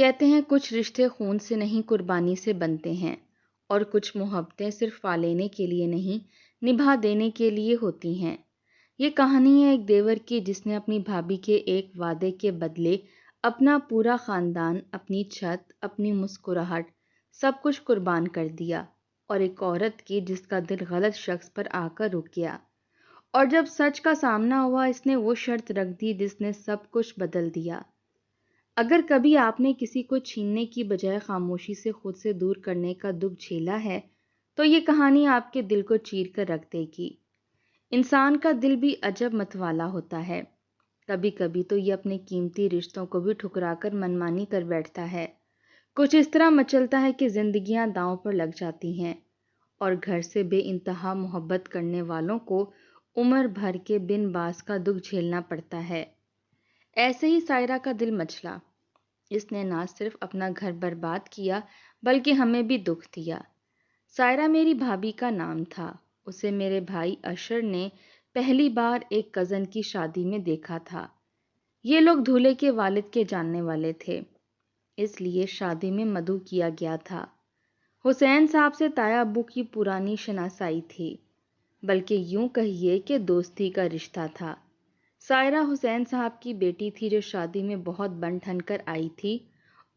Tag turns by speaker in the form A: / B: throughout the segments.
A: کہتے ہیں کچھ رشتے خون سے نہیں قربانی سے بنتے ہیں، اور کچھ محبتیں صرف پا لینے کے لیے نہیں نبھا دینے کے لیے ہوتی ہیں۔ یہ کہانی ہے ایک دیور کی جس نے اپنی بھابھی کے ایک وعدے کے بدلے اپنا پورا خاندان، اپنی چھت، اپنی مسکراہٹ، سب کچھ قربان کر دیا، اور ایک عورت کی جس کا دل غلط شخص پر آ کر رک گیا، اور جب سچ کا سامنا ہوا اس نے وہ شرط رکھ دی جس نے سب کچھ بدل دیا۔ اگر کبھی آپ نے کسی کو چھیننے کی بجائے خاموشی سے خود سے دور کرنے کا دکھ جھیلا ہے تو یہ کہانی آپ کے دل کو چیر کر رکھ دے گی۔ انسان کا دل بھی عجب متوالا ہوتا ہے، کبھی کبھی تو یہ اپنے قیمتی رشتوں کو بھی ٹھکرا کر منمانی کر بیٹھتا ہے۔ کچھ اس طرح مچلتا ہے کہ زندگیاں داؤں پر لگ جاتی ہیں، اور گھر سے بے انتہا محبت کرنے والوں کو عمر بھر کے بن باز کا دکھ جھیلنا پڑتا ہے۔ ایسے ہی سائرہ کا دل مچلا۔ اس نے نہ صرف اپنا گھر برباد کیا بلکہ ہمیں بھی دکھ دیا۔ سائرہ میری بھابھی کا نام تھا۔ اسے میرے بھائی اشر نے پہلی بار ایک کزن کی شادی میں دیکھا تھا۔ یہ لوگ دولہے کے والد کے جاننے والے تھے، اس لیے شادی میں مدعو کیا گیا تھا۔ حسین صاحب سے تایا ابو کی پرانی شناسائی تھی، بلکہ یوں کہیے کہ دوستی کا رشتہ تھا۔ سائرہ حسین صاحب کی بیٹی تھی جو شادی میں بہت بن ٹھن کر آئی تھی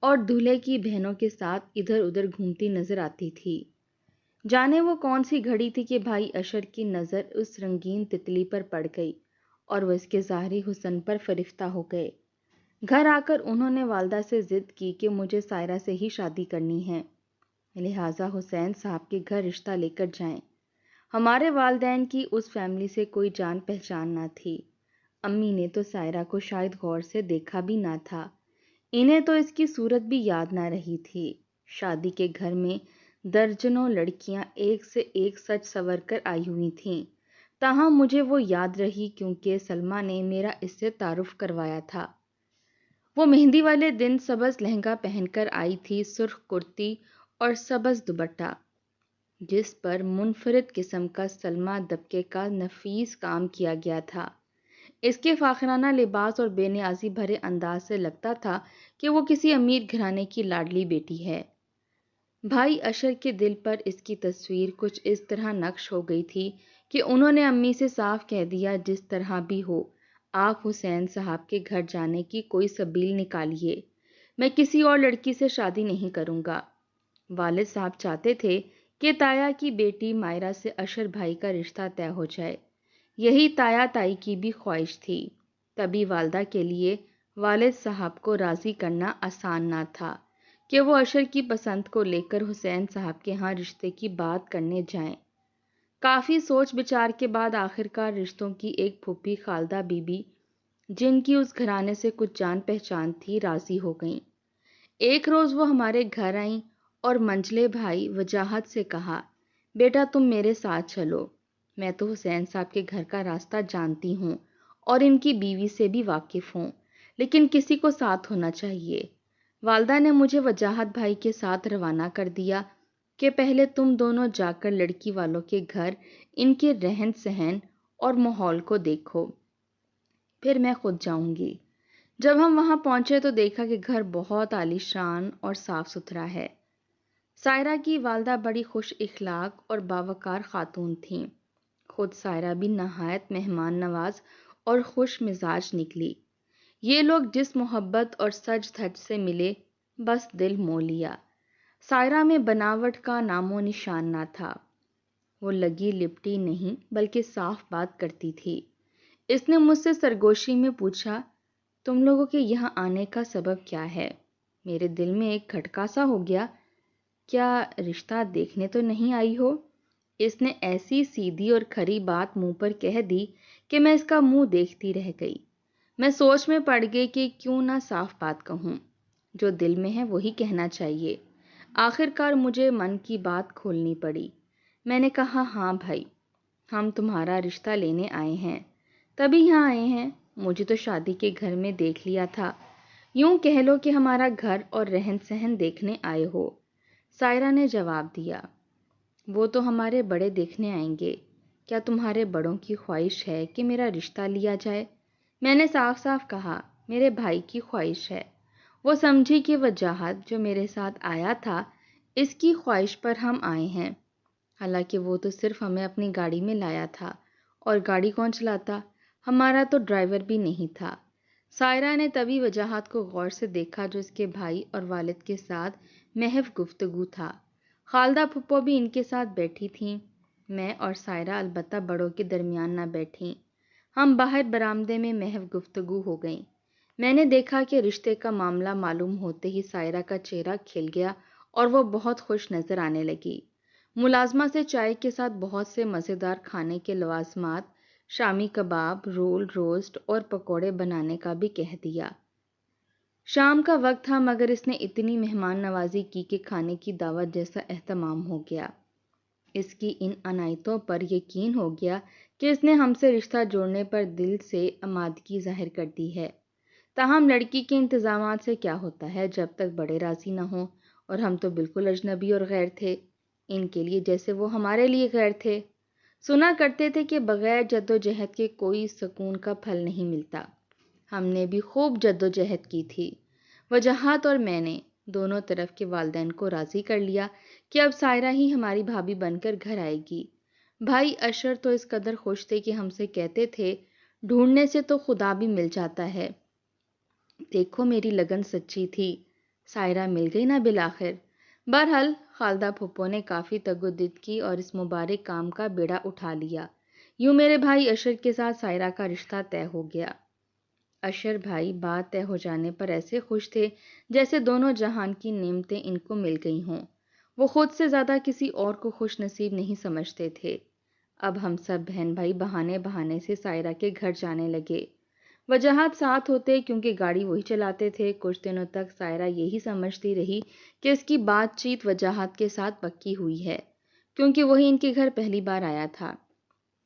A: اور دولہے کی بہنوں کے ساتھ ادھر ادھر گھومتی نظر آتی تھی۔ جانے وہ کون سی گھڑی تھی کہ بھائی اشر کی نظر اس رنگین تتلی پر پڑ گئی اور وہ اس کے ظاہری حسن پر فرفتہ ہو گئے۔ گھر آ کر انہوں نے والدہ سے ضد کی کہ مجھے سائرہ سے ہی شادی کرنی ہے، لہٰذا حسین صاحب کے گھر رشتہ لے کر جائیں۔ ہمارے والدین کی اس فیملی سے کوئی جان پہچان نہ تھی۔ امی نے تو سائرہ کو شاید غور سے دیکھا بھی نہ تھا، انہیں تو اس کی صورت بھی یاد نہ رہی تھی۔ شادی کے گھر میں درجنوں لڑکیاں ایک سے ایک سج سنور کر آئی ہوئی تھیں، تاہم مجھے وہ یاد رہی کیونکہ سلمیٰ نے میرا اس سے تعارف کروایا تھا۔ وہ مہندی والے دن سبز لہنگا پہن کر آئی تھی، سرخ کرتی اور سبز دوپٹہ جس پر منفرد قسم کا سلمیٰ دبکے کا نفیس کام کیا گیا تھا۔ اس کے فاخرانہ لباس اور بے نیازی بھرے انداز سے لگتا تھا کہ وہ کسی امیر گھرانے کی لاڈلی بیٹی ہے۔ بھائی اشر کے دل پر اس کی تصویر کچھ اس طرح نقش ہو گئی تھی کہ انہوں نے امی سے صاف کہہ دیا جس طرح بھی ہو آپ حسین صاحب کے گھر جانے کی کوئی سبیل نکالیے، میں کسی اور لڑکی سے شادی نہیں کروں گا۔ والد صاحب چاہتے تھے کہ تایا کی بیٹی مائرہ سے اشر بھائی کا رشتہ طے ہو جائے، یہی تایا تائی کی بھی خواہش تھی۔ تبھی والدہ کے لیے والد صاحب کو راضی کرنا آسان نہ تھا کہ وہ اشر کی پسند کو لے کر حسین صاحب کے ہاں رشتے کی بات کرنے جائیں۔ کافی سوچ بچار کے بعد آخرکار رشتوں کی ایک پھوپھی خالدہ بی بی جن کی اس گھرانے سے کچھ جان پہچان تھی راضی ہو گئیں۔ ایک روز وہ ہمارے گھر آئیں اور منجلے بھائی وجاہت سے کہا، بیٹا تم میرے ساتھ چلو، میں تو حسین صاحب کے گھر کا راستہ جانتی ہوں اور ان کی بیوی سے بھی واقف ہوں، لیکن کسی کو ساتھ ہونا چاہیے۔ والدہ نے مجھے وجاہت بھائی کے ساتھ روانہ کر دیا کہ پہلے تم دونوں جا کر لڑکی والوں کے گھر ان کے رہن سہن اور ماحول کو دیکھو، پھر میں خود جاؤں گی۔ جب ہم وہاں پہنچے تو دیکھا کہ گھر بہت عالیشان اور صاف ستھرا ہے۔ سائرہ کی والدہ بڑی خوش اخلاق اور باوقار خاتون تھیں۔ خود سائرہ بھی نہایت مہمان نواز اور خوش مزاج نکلی۔ یہ لوگ جس محبت اور سج دھج سے ملے بس دل مو لیا۔ سائرہ میں بناوٹ کا نام و نشان نہ تھا، وہ لگی لپٹی نہیں بلکہ صاف بات کرتی تھی۔ اس نے مجھ سے سرگوشی میں پوچھا، تم لوگوں کے یہاں آنے کا سبب کیا ہے؟ میرے دل میں ایک کھٹکا سا ہو گیا، کیا رشتہ دیکھنے تو نہیں آئی ہو؟ اس نے ایسی سیدھی اور کھری بات منہ پر کہہ دی کہ میں اس کا منہ دیکھتی رہ گئی۔ میں سوچ میں پڑ گئی کہ کیوں نہ صاف بات کہوں، جو دل میں ہے وہی کہنا چاہیے۔ آخرکار مجھے من کی بات کھولنی پڑی۔ میں نے کہا، ہاں بھائی، ہم تمہارا رشتہ لینے آئے ہیں، تبھی یہاں آئے ہیں، مجھے تو شادی کے گھر میں دیکھ لیا تھا، یوں کہہ لو کہ ہمارا گھر اور رہن سہن دیکھنے آئے ہو۔ سائرہ نے جواب دیا، وہ تو ہمارے بڑے دیکھنے آئیں گے، کیا تمہارے بڑوں کی خواہش ہے کہ میرا رشتہ لیا جائے؟ میں نے صاف صاف کہا، میرے بھائی کی خواہش ہے، وہ سمجھی کہ وجاہت جو میرے ساتھ آیا تھا اس کی خواہش پر ہم آئے ہیں، حالانکہ وہ تو صرف ہمیں اپنی گاڑی میں لایا تھا، اور گاڑی کون چلاتا؟ ہمارا تو ڈرائیور بھی نہیں تھا۔ سائرہ نے تبھی وجاہت کو غور سے دیکھا جو اس کے بھائی اور والد کے ساتھ محض گفتگو تھا۔ خالدہ پھپھو بھی ان کے ساتھ بیٹھی تھیں۔ میں اور سائرہ البتہ بڑوں کے درمیان نہ بیٹھیں۔ ہم باہر برآمدے میں محض گفتگو ہو گئیں۔ میں نے دیکھا کہ رشتے کا معاملہ معلوم ہوتے ہی سائرہ کا چہرہ کھل گیا اور وہ بہت خوش نظر آنے لگی۔ ملازمہ سے چائے کے ساتھ بہت سے مزیدار کھانے کے لوازمات، شامی کباب، رول، روسٹ اور پکوڑے بنانے کا بھی کہہ دیا۔ شام کا وقت تھا مگر اس نے اتنی مہمان نوازی کی کہ کھانے کی دعوت جیسا اہتمام ہو گیا۔ اس کی ان عنایتوں پر یقین ہو گیا کہ اس نے ہم سے رشتہ جوڑنے پر دل سے آمادگی ظاہر کر دی ہے۔ تاہم لڑکی کے انتظامات سے کیا ہوتا ہے جب تک بڑے راضی نہ ہوں، اور ہم تو بالکل اجنبی اور غیر تھے ان کے لیے جیسے وہ ہمارے لیے غیر تھے۔ سنا کرتے تھے کہ بغیر جد و جہد کے کوئی سکون کا پھل نہیں ملتا۔ ہم نے بھی خوب جد و جہد کی تھی۔ وجاہت اور میں نے دونوں طرف کے والدین کو راضی کر لیا کہ اب سائرہ ہی ہماری بھابھی بن کر گھر آئے گی۔ بھائی اشر تو اس قدر خوش تھے کہ ہم سے کہتے تھے ڈھونڈنے سے تو خدا بھی مل جاتا ہے۔ دیکھو میری لگن سچی تھی، سائرہ مل گئی نا بالآخر۔ بہرحال خالدہ پھپھو نے کافی تگودد کی اور اس مبارک کام کا بیڑا اٹھا لیا۔ یوں میرے بھائی اشر کے ساتھ سائرہ کا رشتہ طے ہو گیا۔ اشر بھائی بات طے ہو جانے پر ایسے خوش تھے جیسے دونوں جہان کی نعمتیں ان کو مل گئی ہوں۔ وہ خود سے زیادہ کسی اور کو خوش نصیب نہیں سمجھتے تھے۔ اب ہم سب بہن بھائی بہانے بہانے سے سائرہ کے گھر جانے لگے۔ وجاہت ساتھ ہوتے کیونکہ گاڑی وہی چلاتے تھے۔ کچھ دنوں تک سائرہ یہی سمجھتی رہی کہ اس کی بات چیت وجاہت کے ساتھ پکی ہوئی ہے، کیونکہ وہی ان کے گھر پہلی بار آیا تھا۔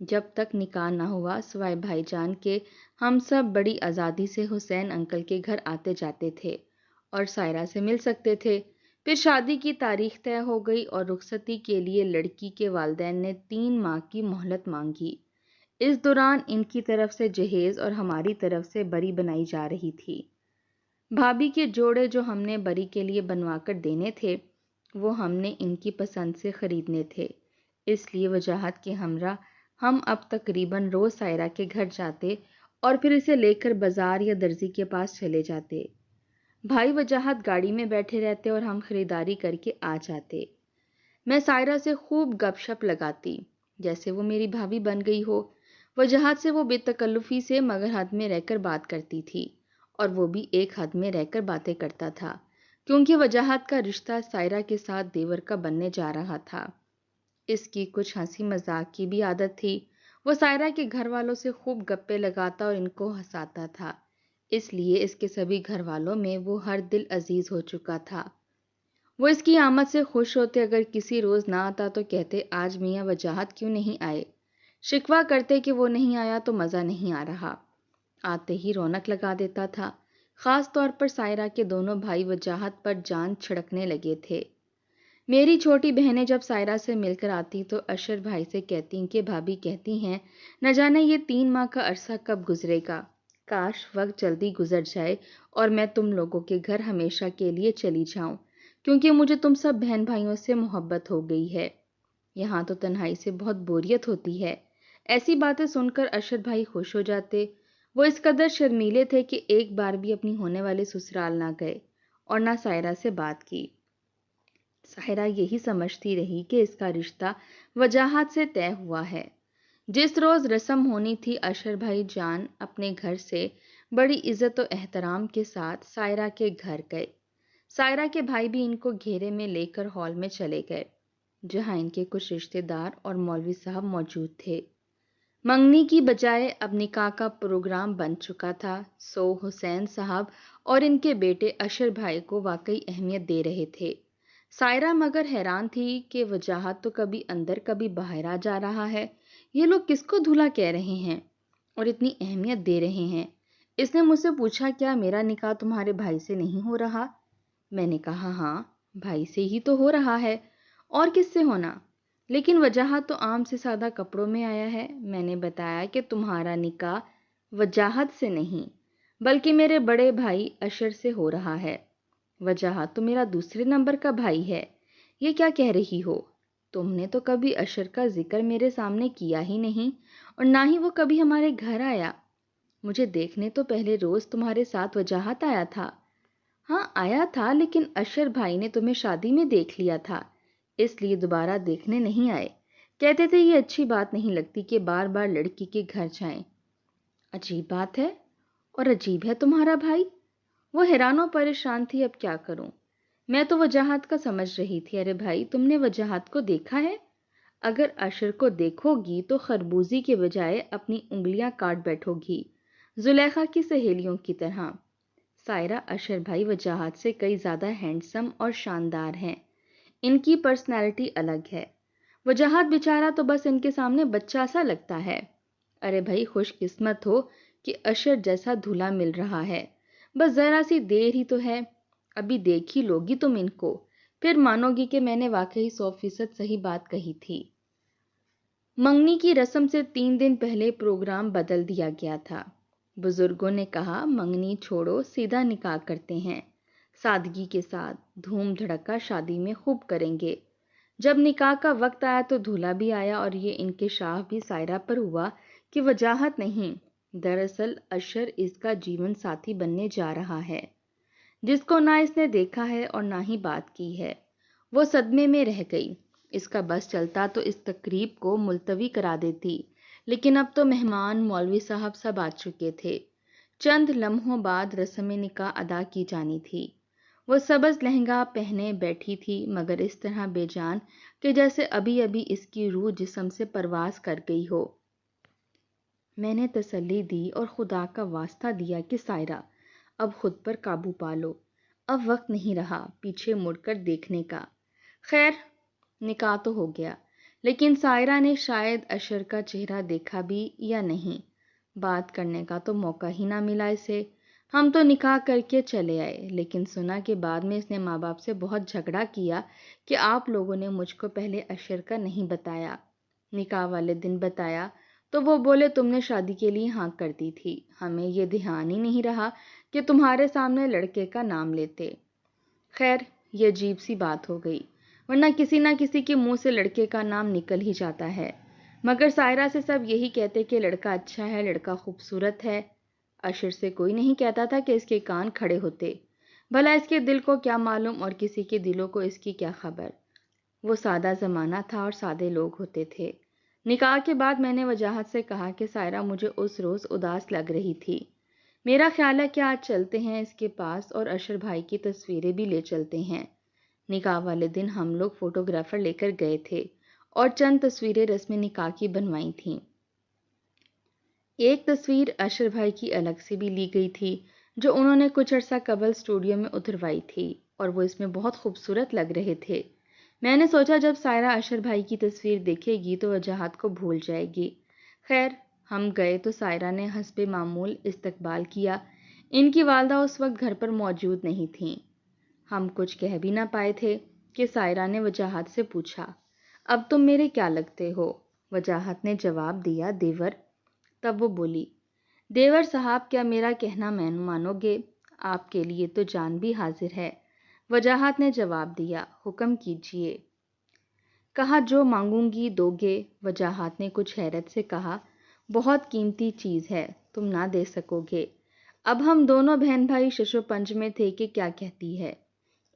A: جب تک نکاح نہ ہوا سوائے بھائی جان کے ہم سب بڑی آزادی سے حسین انکل کے گھر آتے جاتے تھے اور سائرہ سے مل سکتے تھے۔ پھر شادی کی تاریخ طے ہو گئی اور رخصتی کے لیے لڑکی کے والدین نے 3 ماہ کی مہلت مانگی۔ اس دوران ان کی طرف سے جہیز اور ہماری طرف سے بری بنائی جا رہی تھی۔ بھابھی کے جوڑے جو ہم نے بری کے لیے بنوا کر دینے تھے وہ ہم نے ان کی پسند سے خریدنے تھے، اس لیے وجاہت کے ہمراہ ہم اب تقریباً روز سائرہ کے گھر جاتے اور پھر اسے لے کر بازار یا درزی کے پاس چلے جاتے۔ بھائی وجاہت گاڑی میں بیٹھے رہتے اور ہم خریداری کر کے آ جاتے۔ میں سائرہ سے خوب گپ شپ لگاتی جیسے وہ میری بھابھی بن گئی ہو۔ وجاہت سے وہ بے تکلفی سے مگر حد میں رہ کر بات کرتی تھی اور وہ بھی ایک حد میں رہ کر باتیں کرتا تھا، کیونکہ وجاہت کا رشتہ سائرہ کے ساتھ دیور کا بننے جا رہا تھا۔ اس کی کچھ ہنسی مذاق کی بھی عادت تھی۔ وہ سائرہ کے گھر والوں سے خوب گپے لگاتا اور ان کو ہنساتا تھا، اس لیے اس کے سبھی گھر والوں میں وہ ہر دل عزیز ہو چکا تھا۔ وہ اس کی آمد سے خوش ہوتے، اگر کسی روز نہ آتا تو کہتے آج میاں وجاہت کیوں نہیں آئے، شکوہ کرتے کہ وہ نہیں آیا تو مزہ نہیں آ رہا۔ آتے ہی رونق لگا دیتا تھا۔ خاص طور پر سائرہ کے دونوں بھائی وجاہت پر جان چھڑکنے لگے تھے۔ میری چھوٹی بہنیں جب سائرہ سے مل کر آتی تو اشر بھائی سے کہتی کہ بھابھی کہتی ہیں نہ جانے یہ 3 ماہ کا عرصہ کب گزرے گا، کاش وقت جلدی گزر جائے اور میں تم لوگوں کے گھر ہمیشہ کے لیے چلی جاؤں، کیونکہ مجھے تم سب بہن بھائیوں سے محبت ہو گئی ہے، یہاں تو تنہائی سے بہت بوریت ہوتی ہے۔ ایسی باتیں سن کر اشر بھائی خوش ہو جاتے۔ وہ اس قدر شرمیلے تھے کہ ایک بار بھی اپنی ہونے والے سسرال نہ گئے اور نہ سائرہ سے بات کی۔ سائرہ یہی سمجھتی رہی کہ اس کا رشتہ وجاہت سے طے ہوا ہے۔ جس روز رسم ہونی تھی اشر بھائی جان اپنے گھر سے بڑی عزت و احترام کے ساتھ سائرہ کے گھر گئے۔ سائرہ کے بھائی بھی ان کو گھیرے میں لے کر ہال میں چلے گئے جہاں ان کے کچھ رشتہ دار اور مولوی صاحب موجود تھے۔ منگنی کی بجائے اب نکاح کا پروگرام بن چکا تھا، سو حسین صاحب اور ان کے بیٹے اشر بھائی کو واقعی اہمیت دے رہے تھے۔ سائرہ مگر حیران تھی کہ وجاہت تو کبھی اندر کبھی باہر آ جا رہا ہے، یہ لوگ کس کو دھولا کہہ رہے ہیں اور اتنی اہمیت دے رہے ہیں۔ اس نے مجھ سے پوچھا کیا میرا نکاح تمہارے بھائی سے نہیں ہو رہا؟ میں نے کہا ہاں بھائی سے ہی تو ہو رہا ہے، اور کس سے ہونا، لیکن وجاہت تو عام سے سادہ کپڑوں میں آیا ہے۔ میں نے بتایا کہ تمہارا نکاح وجاہت سے نہیں بلکہ میرے بڑے بھائی اشر سے ہو رہا ہے۔ وجاہت تو میرا دوسرے نمبر کا بھائی ہے، یہ کیا کہہ رہی ہو؟ تم نے تو کبھی اشر کا ذکر میرے سامنے کیا ہی نہیں، اور نہ ہی وہ کبھی ہمارے گھر آیا۔ مجھے دیکھنے تو پہلے روز تمہارے ساتھ وجاہت آیا تھا۔ ہاں آیا تھا، لیکن اشر بھائی نے تمہیں شادی میں دیکھ لیا تھا، اس لیے دوبارہ دیکھنے نہیں آئے۔ کہتے تھے یہ اچھی بات نہیں لگتی کہ بار بار لڑکی کے گھر جائیں۔ عجیب بات ہے، اور عجیب ہے تمہارا بھائی۔ وہ حیران و پریشان تھی، اب کیا کروں؟ میں تو وجاہت کا سمجھ رہی تھی۔ ارے بھائی، تم نے وجاہت کو دیکھا ہے؟ اگر اشر کو دیکھو گی تو خربوزی کے بجائے اپنی انگلیاں کاٹ بیٹھو گی، زلیخا کی سہیلیوں کی طرح۔ سائرہ، اشر بھائی وجاہت سے کئی زیادہ ہینڈسم اور شاندار ہیں، ان کی پرسنالٹی الگ ہے۔ وجاہت بیچارہ تو بس ان کے سامنے بچہ سا لگتا ہے۔ ارے بھائی، خوش قسمت ہو کہ اشر جیسا دھولا مل رہا ہے۔ بس ذرا سی دیر ہی تو ہے، ابھی دیکھ ہی لوگی تم ان کو، پھر مانو گی کہ میں نے واقعی 100% صحیح بات کہی تھی۔ منگنی کی رسم سے 3 دن پہلے پروگرام بدل دیا گیا تھا۔ بزرگوں نے کہا منگنی چھوڑو، سیدھا نکاح کرتے ہیں، سادگی کے ساتھ، دھوم دھڑکا شادی میں خوب کریں گے۔ جب نکاح کا وقت آیا تو دھولا بھی آیا، اور یہ انکشاف بھی سائرہ پر ہوا کہ وجاہت نہیں، دراصل اشر اس کا جیون ساتھی بننے جا رہا ہے، جس کو نہ اس نے دیکھا ہے اور نہ ہی بات کی ہے۔ وہ صدمے میں رہ گئی۔ اس کا بس چلتا تو اس تقریب کو ملتوی کرا دیتی، لیکن اب تو مہمان مولوی صاحب سب آ چکے تھے۔ چند لمحوں بعد رسم نکاح ادا کی جانی تھی۔ وہ سبز لہنگا پہنے بیٹھی تھی، مگر اس طرح بے جان کہ جیسے ابھی ابھی اس کی روح جسم سے پرواز کر گئی ہو۔ میں نے تسلی دی اور خدا کا واسطہ دیا کہ سائرہ، اب خود پر قابو پا لو، اب وقت نہیں رہا پیچھے مڑ کر دیکھنے کا۔ خیر، نکاح تو ہو گیا، لیکن سائرہ نے شاید اشر کا چہرہ دیکھا بھی یا نہیں، بات کرنے کا تو موقع ہی نہ ملا اسے۔ ہم تو نکاح کر کے چلے آئے، لیکن سنا کہ بعد میں اس نے ماں باپ سے بہت جھگڑا کیا کہ آپ لوگوں نے مجھ کو پہلے اشر کا نہیں بتایا۔ نکاح والے دن بتایا تو وہ بولے تم نے شادی کے لیے ہاں کر دی تھی، ہمیں یہ دھیان ہی نہیں رہا کہ تمہارے سامنے لڑکے کا نام لیتے۔ خیر، یہ عجیب سی بات ہو گئی، ورنہ کسی نہ کسی کے منہ سے لڑکے کا نام نکل ہی جاتا ہے، مگر سائرہ سے سب یہی کہتے کہ لڑکا اچھا ہے، لڑکا خوبصورت ہے۔ اشر سے کوئی نہیں کہتا تھا کہ اس کے کان کھڑے ہوتے، بھلا اس کے دل کو کیا معلوم اور کسی کے دلوں کو اس کی کیا خبر۔ وہ سادہ زمانہ تھا اور سادے لوگ ہوتے تھے۔ نکاح کے بعد میں نے وجاہت سے کہا کہ سائرہ مجھے اس روز اداس لگ رہی تھی، میرا خیال ہے کہ آج چلتے ہیں اس کے پاس اور اشر بھائی کی تصویریں بھی لے چلتے ہیں۔ نکاح والے دن ہم لوگ فوٹوگرافر لے کر گئے تھے اور چند تصویریں رسم نکاح کی بنوائی تھیں۔ ایک تصویر اشر بھائی کی الگ سے بھی لی گئی تھی، جو انہوں نے کچھ عرصہ قبل اسٹوڈیو میں اتروائی تھی، اور وہ اس میں بہت خوبصورت لگ رہے تھے۔ میں نے سوچا جب سائرہ اشر بھائی کی تصویر دیکھے گی تو وجاہت کو بھول جائے گی۔ خیر، ہم گئے تو سائرہ نے حسب معمول استقبال کیا۔ ان کی والدہ اس وقت گھر پر موجود نہیں تھیں۔ ہم کچھ کہہ بھی نہ پائے تھے کہ سائرہ نے وجاہت سے پوچھا، اب تم میرے کیا لگتے ہو؟ وجاہت نے جواب دیا، دیور۔ تب وہ بولی، دیور صاحب کیا میرا کہنا مانو گے؟ آپ کے لیے تو جان بھی حاضر ہے۔ وجاہت نے جواب دیا، حکم کیجیے۔ کہا جو مانگوں گی دو گے؟ وجاہت نے کچھ حیرت سے کہا، بہت قیمتی چیز ہے، تم نہ دے سکو گے۔ اب ہم دونوں بہن بھائی ششو پنج میں تھے کہ کیا کہتی ہے،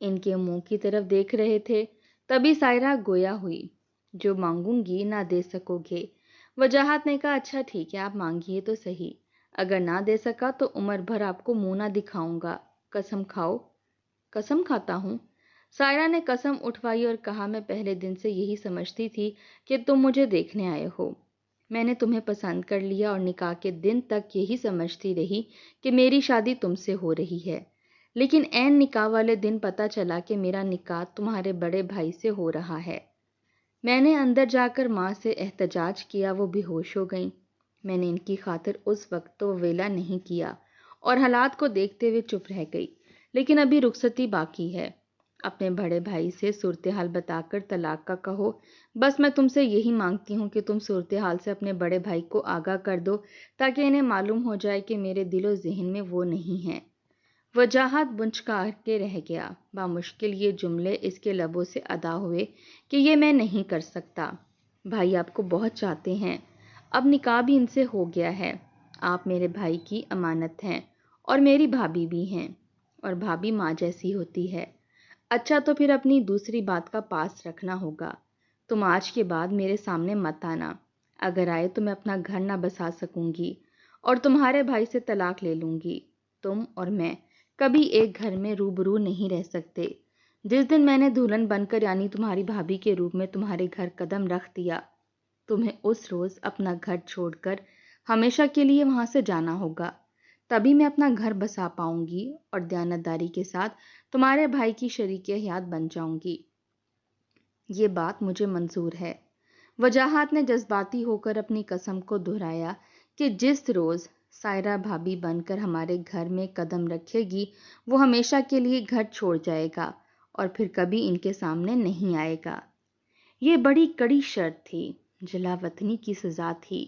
A: ان کے منہ کی طرف دیکھ رہے تھے۔ تبھی سائرہ گویا ہوئی، جو مانگوں گی نہ دے سکو گے۔ وجاہت نے کہا، اچھا ٹھیک ہے، آپ مانگیے تو صحیح، اگر نہ دے سکا تو عمر بھر آپ کو منہ نہ دکھاؤں گا، قسم کھاؤ۔ قسم کھاتا ہوں؟ سائرہ نے قسم اٹھوائی اور کہا، میں پہلے دن سے یہی سمجھتی تھی کہ تم مجھے دیکھنے آئے ہو۔ میں نے تمہیں پسند کر لیا اور نکاح کے دن تک یہی سمجھتی رہی کہ میری شادی تم سے ہو رہی ہے، لیکن عین نکاح والے دن پتہ چلا کہ میرا نکاح تمہارے بڑے بھائی سے ہو رہا ہے۔ میں نے اندر جا کر ماں سے احتجاج کیا، وہ بے ہوش ہو گئیں۔ میں نے ان کی خاطر اس وقت تو ویلا نہیں کیا اور حالات کو دیکھتے ہوئے چپ رہ گئی، لیکن ابھی رخصتی باقی ہے۔ اپنے بڑے بھائی سے صورتحال بتا کر طلاق کا کہو، بس میں تم سے یہی مانگتی ہوں کہ تم صورتحال سے اپنے بڑے بھائی کو آگاہ کر دو، تاکہ انہیں معلوم ہو جائے کہ میرے دل و ذہن میں وہ نہیں ہے۔ وجاہت بنچکار کے رہ گیا۔ بامشکل یہ جملے اس کے لبوں سے ادا ہوئے کہ یہ میں نہیں کر سکتا۔ بھائی آپ کو بہت چاہتے ہیں، اب نکاح بھی ان سے ہو گیا ہے۔ آپ میرے بھائی کی امانت ہیں اور میری بھابھی بھی ہیں، اور بھابھی ماں جیسی ہوتی ہے۔ اچھا تو پھر اپنی دوسری بات کا پاس رکھنا ہوگا۔ تم آج کے بعد میرے سامنے مت آنا، اگر آئے تو میں اپنا گھر نہ بسا سکوں گی اور تمہارے بھائی سے طلاق لے لوں گی۔ تم اور میں کبھی ایک گھر میں روبرو نہیں رہ سکتے۔ جس دن میں نے دلہن بن کر یعنی تمہاری بھابھی کے روپ میں تمہارے گھر قدم رکھ دیا، تمہیں اس روز اپنا گھر چھوڑ کر ہمیشہ کے لیے وہاں سے جانا ہوگا۔ تبھی میں اپنا گھر بسا پاؤں گی اور دیانتداری کے ساتھ تمہارے بھائی کی شریک حیات بن جاؤں گی۔ یہ بات مجھے منظور ہے۔ وجاہت نے جذباتی ہو کر اپنی قسم کو دہرایا کہ جس روز سائرہ بھابھی بن کر ہمارے گھر میں قدم رکھے گی، وہ ہمیشہ کے لیے گھر چھوڑ جائے گا اور پھر کبھی ان کے سامنے نہیں آئے گا۔ یہ بڑی کڑی شرط تھی، جلا وطنی کی سزا تھی۔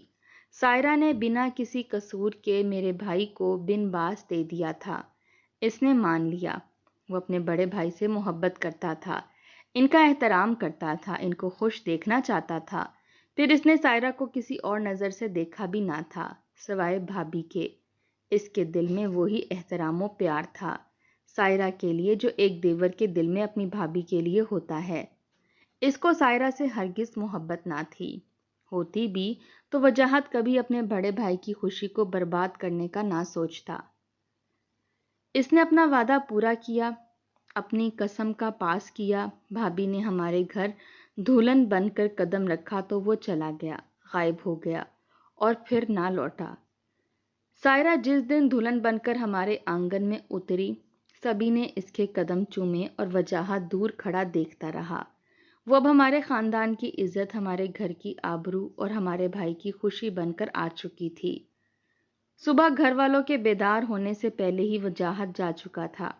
A: سائرہ نے بنا کسی قصور کے میرے بھائی کو بن باز دے دیا تھا۔ اس نے مان لیا۔ وہ اپنے بڑے بھائی سے محبت کرتا تھا، ان کا احترام کرتا تھا، ان کو خوش دیکھنا چاہتا تھا۔ پھر اس نے سائرہ کو کسی اور نظر سے دیکھا بھی نہ تھا سوائے بھابھی کے۔ اس کے دل میں وہی احترام و پیار تھا سائرہ کے لیے جو ایک دیور کے دل میں اپنی بھابھی کے لیے ہوتا ہے۔ اس کو سائرہ سے ہرگز محبت نہ تھی، ہوتی بھی تو وجاہت کبھی اپنے بڑے بھائی کی خوشی کو برباد کرنے کا نہ سوچتا۔ اس نے اپنا وعدہ پورا کیا، اپنی قسم کا پاس کیا۔ بھابھی نے ہمارے گھر دلہن بن کر قدم رکھا تو وہ چلا گیا، غائب ہو گیا اور پھر نہ لوٹا۔ سائرہ جس دن دلہن بن کر ہمارے آنگن میں اتری، سبھی نے اس کے قدم چومے اور وجاہت دور کھڑا دیکھتا رہا۔ وہ اب ہمارے خاندان کی عزت، ہمارے گھر کی آبرو اور ہمارے بھائی کی خوشی بن کر آ چکی تھی۔ صبح گھر والوں کے بیدار ہونے سے پہلے ہی وجاہت جا چکا تھا۔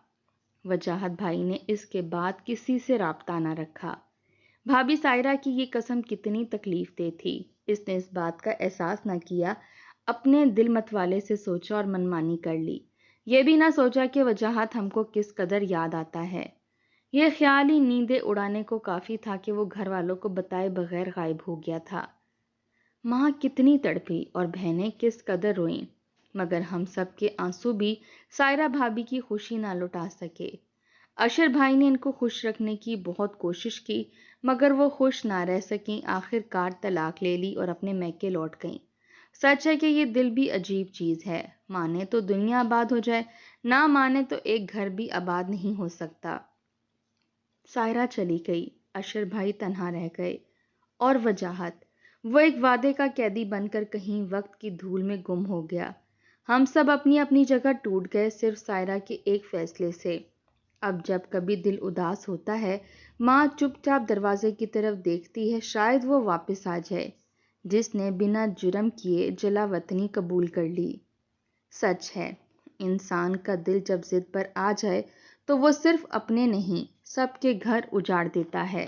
A: وجاہت بھائی نے اس کے بعد کسی سے رابطہ نہ رکھا۔ بھابھی سائرہ کی یہ قسم کتنی تکلیف دہ تھی، اس نے اس بات کا احساس نہ کیا، اپنے دل متوالے سے سوچا اور منمانی کر لی۔ یہ بھی نہ سوچا کہ وجاہت ہم کو کس قدر یاد آتا ہے۔ یہ خیال ہی نیندیں اڑانے کو کافی تھا کہ وہ گھر والوں کو بتائے بغیر غائب ہو گیا تھا۔ ماں کتنی تڑپی اور بہنیں کس قدر روئیں، مگر ہم سب کے آنسو بھی سائرہ بھابھی کی خوشی نہ لٹا سکے۔ اشر بھائی نے ان کو خوش رکھنے کی بہت کوشش کی، مگر وہ خوش نہ رہ سکیں، آخر کار طلاق لے لی اور اپنے میکے لوٹ گئیں۔ سچ ہے کہ یہ دل بھی عجیب چیز ہے، مانے تو دنیا آباد ہو جائے، نہ مانے تو ایک گھر بھی آباد نہیں ہو سکتا۔ سائرہ چلی گئی، اشر بھائی تنہا رہ گئے، اور وجاہت، وہ ایک وعدے کا قیدی بن کر کہیں وقت کی دھول میں گم ہو گیا۔ ہم سب اپنی اپنی جگہ ٹوٹ گئے صرف سائرہ کے ایک فیصلے سے۔ اب جب کبھی دل اداس ہوتا ہے، ماں چپ چاپ دروازے کی طرف دیکھتی ہے، شاید وہ واپس آ جائے جس نے بنا جرم کیے جلا وطنی قبول کر لی۔ سچ ہے، انسان کا دل جب ضد پر آ جائے تو وہ صرف اپنے نہیں، سب کے گھر اجاڑ دیتا ہے۔